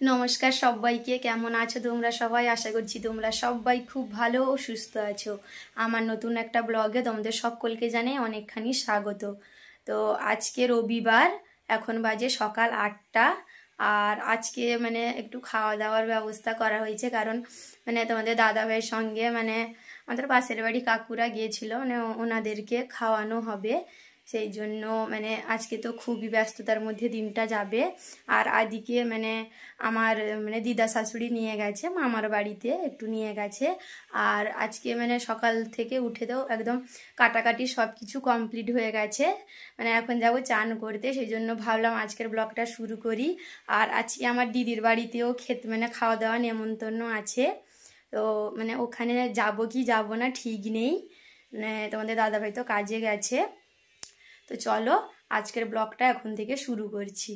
নমস্কার সবাইকে, কেমন আছো তোমরা সবাই? আশা করছি তোমরা সবাই খুব ভালো ও সুস্থ আছো। আমার নতুন একটা ব্লগে তোমাদের সকলকে জানাই অনেকখানি স্বাগত। তো আজকে রবিবার, এখন বাজে সকাল 8টা। আর আজকে একটু খাওয়া দাওয়ার ব্যবস্থা করা হয়েছে, কারণ তোমাদের দাদা ভাইয়ের সঙ্গে আমাদের পাশের বাড়ি কাকুরা গিয়েছিল, ওনাদেরকে খাওয়ানো হবে। সেই জন্য আজকে তো খুবই ব্যস্ততার মধ্যে দিনটা যাবে। আর আদিকে আমার দিদা শাশুড়ি নিয়ে গেছে মামার বাড়িতে, একটু নিয়ে গেছে। আর আজকে সকাল থেকে উঠে তো একদম কাটাকাটি সব কিছু কমপ্লিট হয়ে গেছে। এখন যাবো চান করতে, সেই জন্য ভাবলাম আজকের ব্লগটা শুরু করি। আর আজকে আমার দিদির বাড়িতেও খাওয়া দাওয়া নেমন্তন্ন আছে। তো ওখানে যাব কি যাব না ঠিক নেই। তোমাদের দাদাভাই তো কাজে গেছে। তো চলো আজকের ব্লগটা এখন থেকে শুরু করছি।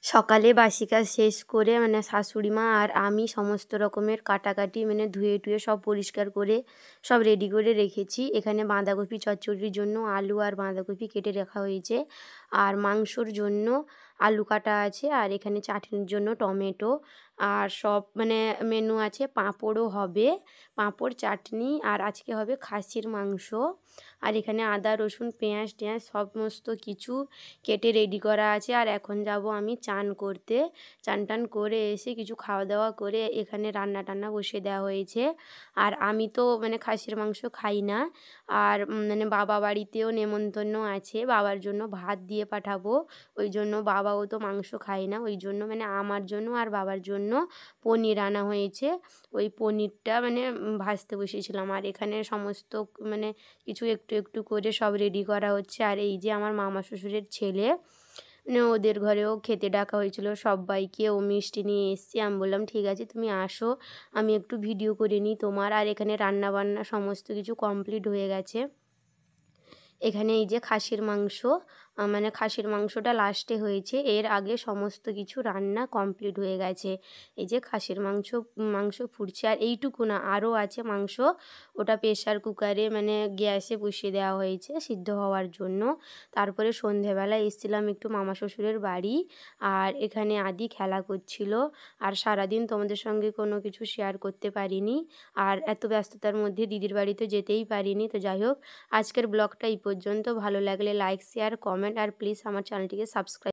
সকালে বাসি কাজ শেষ করে শাশুড়ি মা আর আমি সমস্ত রকমের কাটাকাটি ধুয়ে টুয়ে সব পরিষ্কার করে সব রেডি করে রেখেছি। এখানে বাঁধাকপি চচ্চড়ির জন্য আলু আর বাঁধাকপি কেটে রাখা হয়েছে, আর মাংসর জন্য আলু কাটা আছে, আর এখানে চাটনির জন্য টমেটো, আর সব মেনু আছে। পাঁপড়ও হবে, পাঁপড় চাটনি, আর আজকে হবে খাসির মাংস। আর এখানে আদা রসুন পেঁয়াজ টেঁয়াজ সমস্ত কিছু কেটে রেডি করা আছে। আর এখন যাব আমি চান করতে। চান টান করে এসে কিছু খাওয়া দাওয়া করে এখানে রান্না টান্না বসিয়ে দেওয়া হয়েছে। আর আমি তো খাসির মাংস খাই না। আর বাবা বাড়িতেও নেমন্তন্ন আছে, বাবার জন্য ভাত দিয়ে পাঠাবো। ওই জন্য বাবাও তো মাংস খায় না, ওই জন্য আমার জন্য আর বাবার জন্য পনির আনা হয়েছে। ওই পনিরটা ভাজতে বসিয়েছিলাম। আর এখানে সমস্ত কিছু একটু একটু করে সব রেডি করা হচ্ছে। আর এই যে আমার মামা শ্বশুরের ছেলে, ওদের ঘরেও খেতে ডাকা হয়েছিল সবাইকে, ও মিষ্টি নিয়ে এসছি। আমি বললাম ঠিক আছে তুমি আসো, আমি একটু ভিডিও করে নিই তোমার। আর এখানে রান্না বান্না সমস্ত কিছু কমপ্লিট হয়ে গেছে। এখানে এই যে খাসির মাংস, খাসির মাংসটা লাস্টে হয়েছে, এর আগে সমস্ত কিছু রান্না কমপ্লিট হয়ে গেছে। এই যে খাসির মাংস ফুটছে। আর এইটুকু না, আরও আছে মাংস, ওটা প্রেশার কুকারে গ্যাসে বসিয়ে দেওয়া হয়েছে সিদ্ধ হওয়ার জন্য। তারপরে সন্ধেবেলা এসেছিলাম একটু মামা শ্বশুরের বাড়ি, আর এখানে আদি খেলা করছিল। আর সারাদিন তোমাদের সঙ্গে কোনো কিছু শেয়ার করতে পারিনি, আর এত ব্যস্ততার মধ্যে দিদির বাড়িতে যেতেই পারিনি। তো যাই হোক, আজকের ব্লগটা এই পর্যন্ত। ভালো লাগলে লাইক শেয়ার কমেন্ট, আর প্লিজ আমার চ্যানেলটিকে সাবস্ক্রাইব।